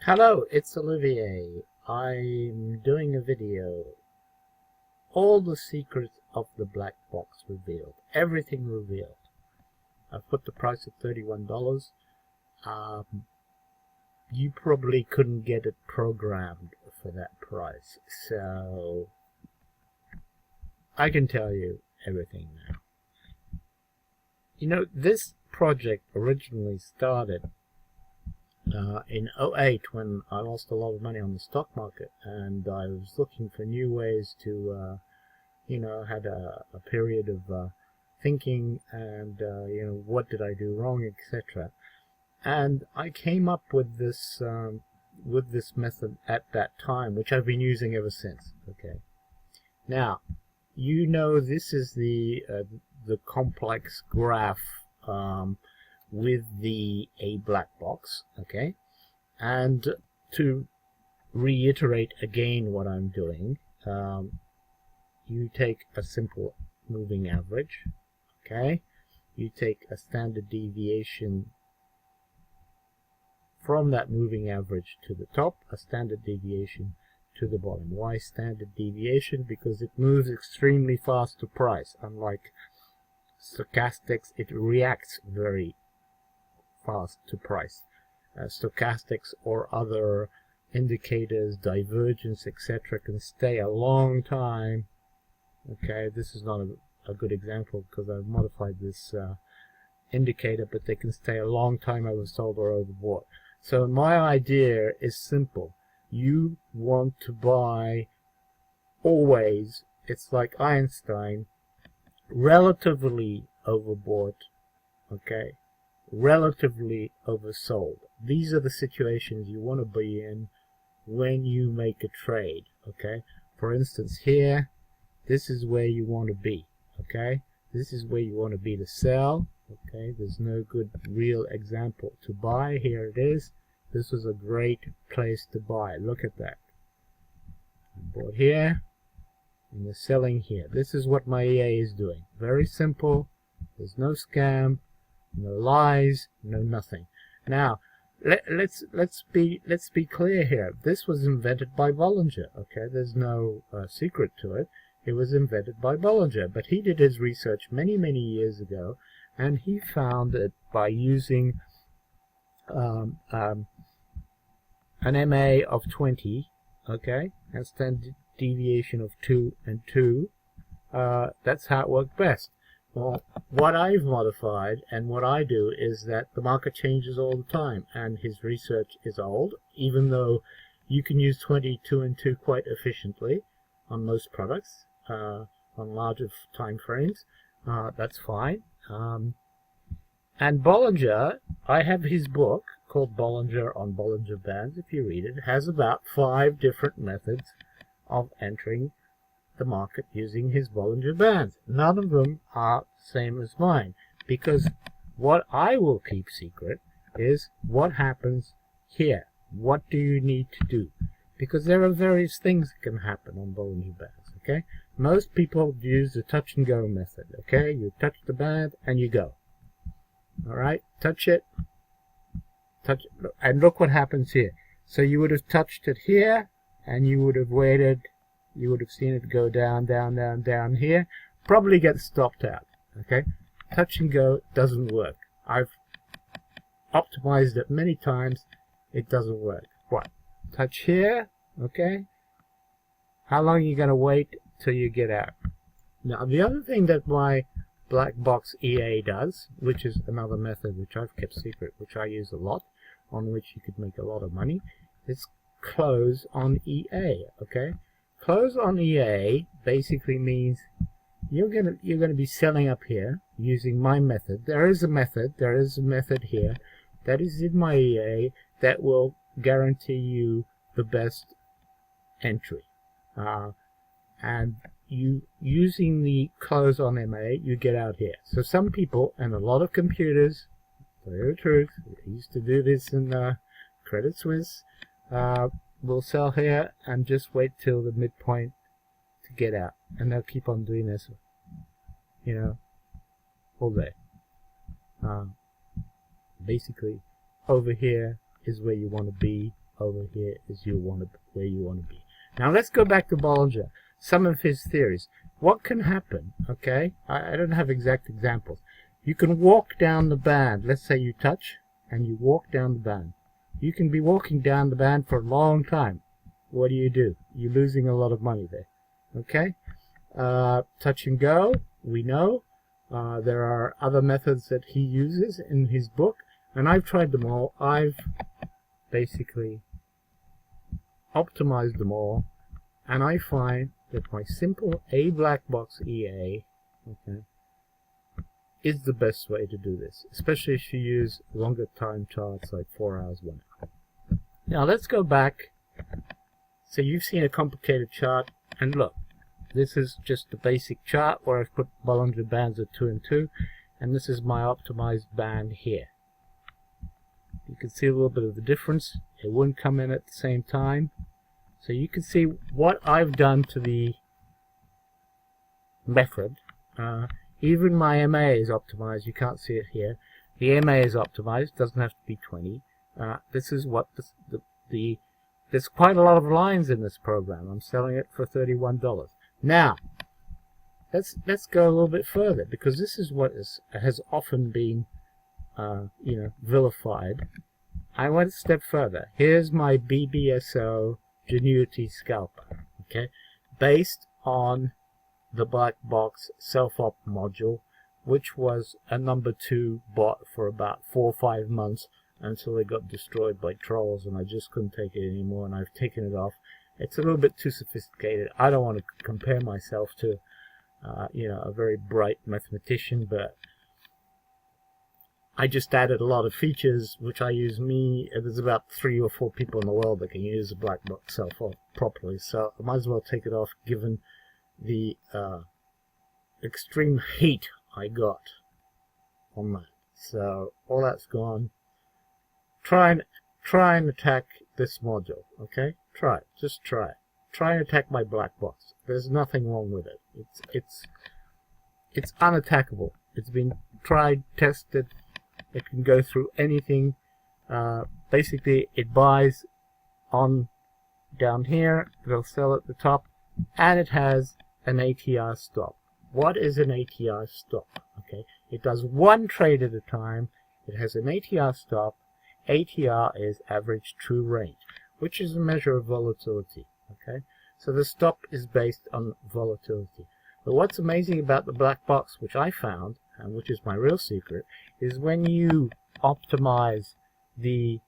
Hello, it's Olivier. I'm doing a video. All the secrets of the black box revealed. Everything revealed. I've put the price at $31. You probably couldn't get it programmed for that price. So I can tell you everything now. You know, this project originally started in '08 when I lost a lot of money on the stock market, and I was looking for new ways to, had a period of thinking and, what did I do wrong, etc. And I came up with this method at that time, which I've been using ever since. Okay. Now, this is the complex graph with a black box, okay? And to reiterate again what I'm doing, you take a simple moving average, okay? You take a standard deviation from that moving average to the top, a standard deviation to the bottom. Why standard deviation? Because it moves extremely fast to price. Unlike stochastics, it reacts very fast to price. Stochastics or other indicators, divergence, etc., can stay a long time. Okay, this is not a good example because I've modified this indicator, but they can stay a long time oversold or overbought. So my idea is simple. You want to buy always, it's like Einstein, relatively overbought, okay, relatively oversold. These are the situations you want to be in when you make a trade, okay? For instance, here, this is where you want to be, okay? This is where you want to be to sell, okay? There's no good real example to buy. Here it is. This was a great place to buy. Look at that. I bought here, and you're selling here. This is what my EA is doing. Very simple. There's no scam, no lies, no nothing. Now, let's be clear here. This was invented by Bollinger. Okay, there's no secret to it. It was invented by Bollinger, but he did his research many years ago, and he found that by using an MA of 20, okay, and standard deviation of 2 and 2, that's how it worked best. Well, what I've modified and what I do is that the market changes all the time, and his research is old, even though you can use 22 and 2 quite efficiently on most products, on larger time frames. That's fine. And Bollinger, I have his book called Bollinger on Bollinger Bands. If you read it, has about 5 different methods of entering the market using his Bollinger Bands. None of them are the same as mine, because what I will keep secret is what happens here. What do you need to do? Because there are various things that can happen on Bollinger Bands, okay? Most people use the touch and go method, okay? You touch the band and you go. Alright, touch it, and look what happens here. So you would have touched it here, and you would have waited. You would have seen it go down here. Probably get stopped out. Okay, touch and go doesn't work. I've optimized it many times. It doesn't work. What? Touch here. Okay. How long are you going to wait till you get out? Now, the other thing that my BlackBox EA does, which is another method which I've kept secret, which I use a lot, on which you could make a lot of money, is close on EA. Okay. Close on EA basically means you're gonna be selling up here using my method. There is a method here that is in my EA that will guarantee you the best entry. And you using the close on MA, you get out here. So some people and a lot of computers, to tell you the truth, I used to do this in Credit Suisse. Will sell here and just wait till the midpoint to get out, and they'll keep on doing this, all day. Basically, over here is where you want to be over here is where you want to be. Now let's go back to Bollinger. Some of his theories. What can happen? Okay, I don't have exact examples. You can walk down the band. Let's say you touch and you walk down the band. You can be walking down the band for a long time. What do? You're losing a lot of money there. Okay, touch and go. We know there are other methods that he uses in his book, and I've tried them all. I've basically optimized them all, and I find that my simple BlackBox EA, okay, is the best way to do this, especially if you use longer time charts like 4 hours, 1 hour. Now let's go back. So you've seen a complicated chart, and look, this is just a basic chart where I've put Bollinger Bands at 2 and 2, and this is my optimized band here. You can see a little bit of the difference. It wouldn't come in at the same time. So you can see what I've done to the method. Even my MA is optimized. You can't see it here. The MA is optimized. Doesn't have to be 20. This is what there's quite a lot of lines in this program. I'm selling it for $31. Now, let's go a little bit further, because this is what has often been vilified. I went a step further. Here's my BBSO Genuity Scalper, okay, based on the BlackBox self-op module, which was a number 2 bot for about 4 or 5 months until it got destroyed by trolls, and I just couldn't take it anymore, and I've taken it off. It's a little bit too sophisticated. I don't want to compare myself to a very bright mathematician, but I just added a lot of features which I use there's about 3 or 4 people in the world that can use a BlackBox self-op properly, so I might as well take it off given the extreme hate I got on that. So all that's gone. Try and attack this module, okay? Try it. Just try it. Try and attack my BlackBox. There's nothing wrong with it. It's unattackable. It's been tried, tested. It can go through anything. Basically, it buys on down here. It'll sell at the top, and it has an ATR stop. What is an ATR stop? Okay, it does one trade at a time. It has an ATR stop. ATR is average true range, which is a measure of volatility. Okay, so the stop is based on volatility. But what's amazing about the BlackBox, which I found, and which is my real secret, is when you optimize the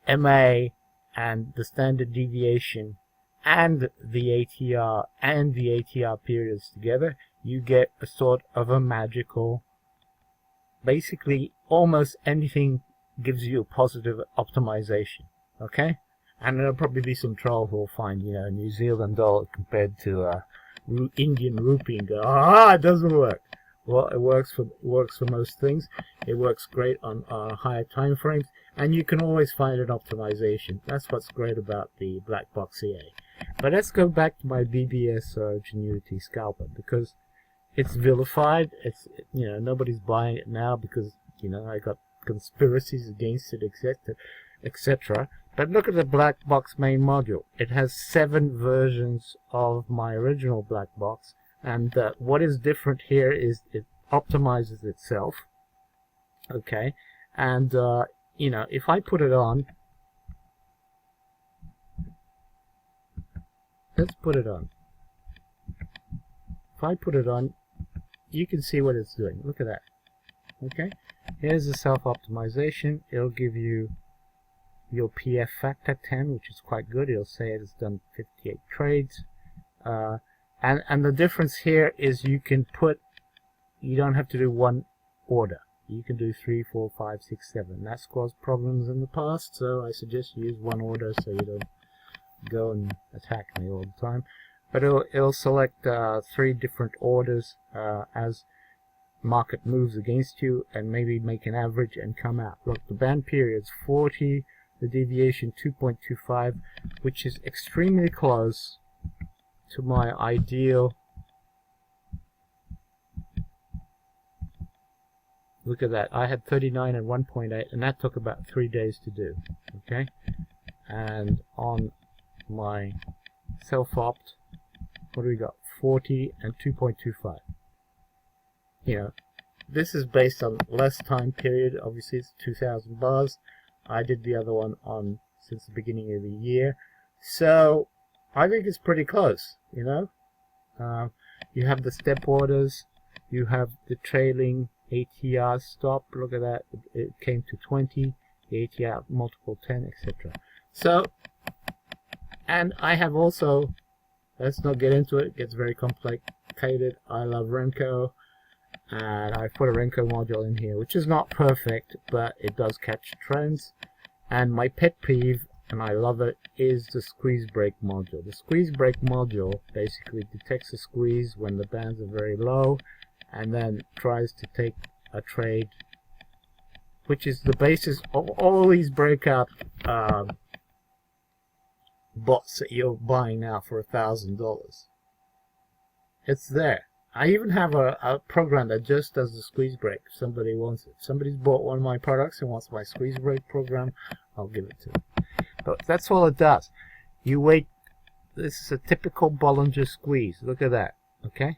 MA and the standard deviation and the ATR periods together, you get a sort of a magical, basically almost anything gives you a positive optimization. Okay, and there'll probably be some troll who will find New Zealand dollar compared to Indian rupee and go, it doesn't work. Well, it works for most things. It works great on higher time frames, and you can always find an optimization. That's what's great about the BlackBox EA. But let's go back to my BBS Genuity Scalper, because it's vilified. It's nobody's buying it now because I got conspiracies against it, etc. But look at the BlackBox main module. It has 7 versions of my original BlackBox, and what is different here is it optimizes itself. Okay, and if I put it on, let's put it on. If I put it on, you can see what it's doing. Look at that. Okay, here's the self-optimization. It'll give you your PF factor 10, which is quite good. It'll say it's done 58 trades. And the difference here is you don't have to do one order. You can do 3, 4, 5, 6, 7. That's caused problems in the past, so I suggest you use one order so you don't go and attack me all the time. But it'll select 3 different orders as market moves against you, and maybe make an average and come out. Look, the band period's 40, the deviation 2.25, which is extremely close to my ideal. Look at that. I had 39 and 1.8, and that took about 3 days to do. Okay, and on my self-opt, what do we got? 40 and 2.25. You know, this is based on less time period. Obviously it's 2000 bars. I did the other one on since the beginning of the year, so I think it's pretty close. You know, you have the step orders, you have the trailing ATR stop. Look at that, it came to 20, the ATR multiple 10, etc. So, and I have also, let's not get into it, it gets very complicated. I love Renko, and I've put a Renko module in here, which is not perfect, but it does catch trends. And my pet peeve, and I love it, is the squeeze break module. The squeeze break module basically detects a squeeze when the bands are very low, and then tries to take a trade, which is the basis of all these breakout bots that you're buying now for $1,000. It's there. I even have a program that just does the squeeze break if somebody wants it. If somebody's bought one of my products and wants my squeeze break program, I'll give it to them. But that's all it does. You wait. This is a typical Bollinger squeeze. Look at that. Okay?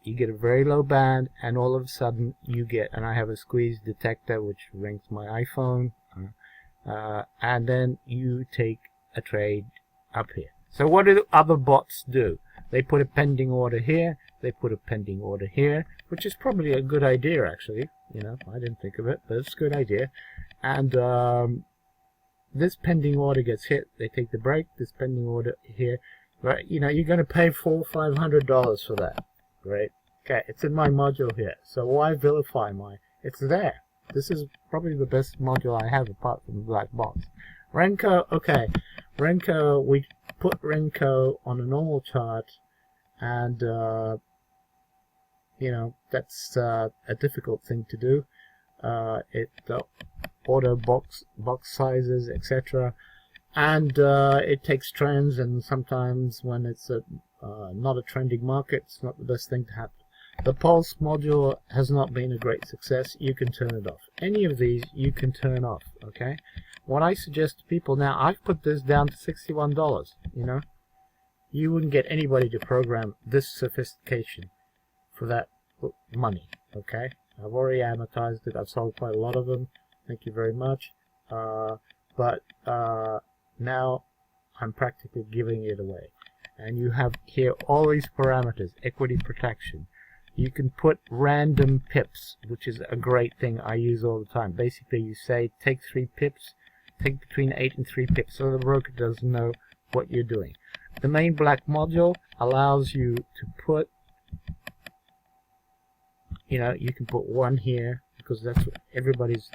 You get a very low band, and all of a sudden you get, and I have a squeeze detector which rings my iPhone, and then you take a trade up here. So what do other bots do? They put a pending order here, they put a pending order here, which is probably a good idea actually. You know, I didn't think of it, but it's a good idea. And this pending order gets hit, they take the break, this pending order here, right? You know, you're going to pay $400-500 for that. Great. Okay, it's in my module here, so why vilify my, it's there. This is probably the best module I have apart from BlackBox. Renko, okay, Renko, we put Renko on a normal chart, and you know, that's a difficult thing to do. It auto box sizes, etc., and it takes trends, and sometimes when it's not a trending market, it's not the best thing to happen. The Pulse module has not been a great success. You can turn it off. Any of these you can turn off. Okay. What I suggest to people now, I've put this down to $61. You know, you wouldn't get anybody to program this sophistication for that money. Okay. I've already amortized it. I've sold quite a lot of them. Thank you very much. But now I'm practically giving it away. And you have here all these parameters. Equity protection. You can put random pips, which is a great thing I use all the time. Basically, you say take 3 pips, take between 8 and 3 pips, so the broker doesn't know what you're doing. The main black module allows you to put, you know, you can put 1 here, because that's what everybody's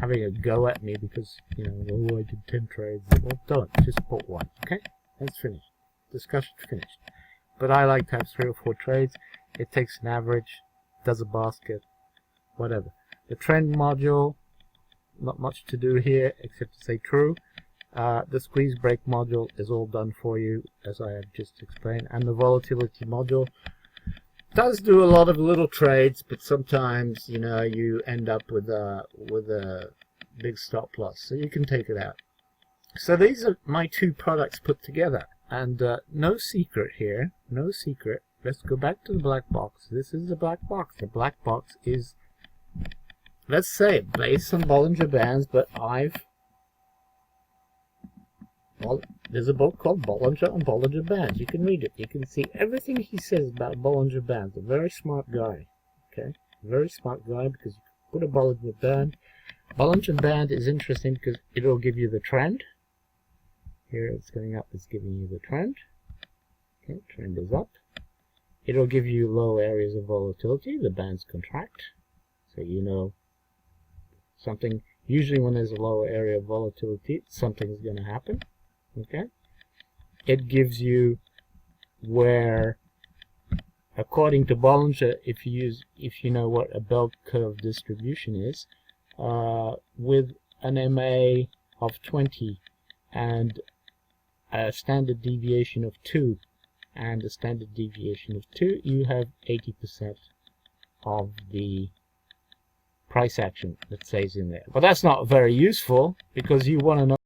having a go at me, because, you know, oh, I did 10 trades. Well, don't, just put 1, okay? That's finished. Discussion finished. But I like to have 3 or 4 trades. It takes an average, does a basket, whatever. The trend module, not much to do here except to say true. The squeeze break module is all done for you, as I have just explained. And the volatility module does do a lot of little trades, but sometimes, you know, you end up with a big stop loss, so you can take it out. So these are my 2 products put together, and no secret here, no secret. Let's go back to the black box. This is the black box. The black box is, let's say, based on Bollinger Bands, but well, there's a book called Bollinger on Bollinger Bands. You can read it. You can see everything he says about Bollinger Bands. A very smart guy. Okay? Very smart guy, because you can put a Bollinger Band. Bollinger Band is interesting because it'll give you the trend. Here it's going up, it's giving you the trend. Okay, trend is up. It'll give you low areas of volatility, the bands contract. So you know something, usually when there's a low area of volatility, something's going to happen. Okay? It gives you where, according to Bollinger, if you know what a bell curve distribution is, with an MA of 20 and a standard deviation of 2 and a standard deviation of 2, you have 80% of the price action that stays in there. But that's not very useful, because you want to know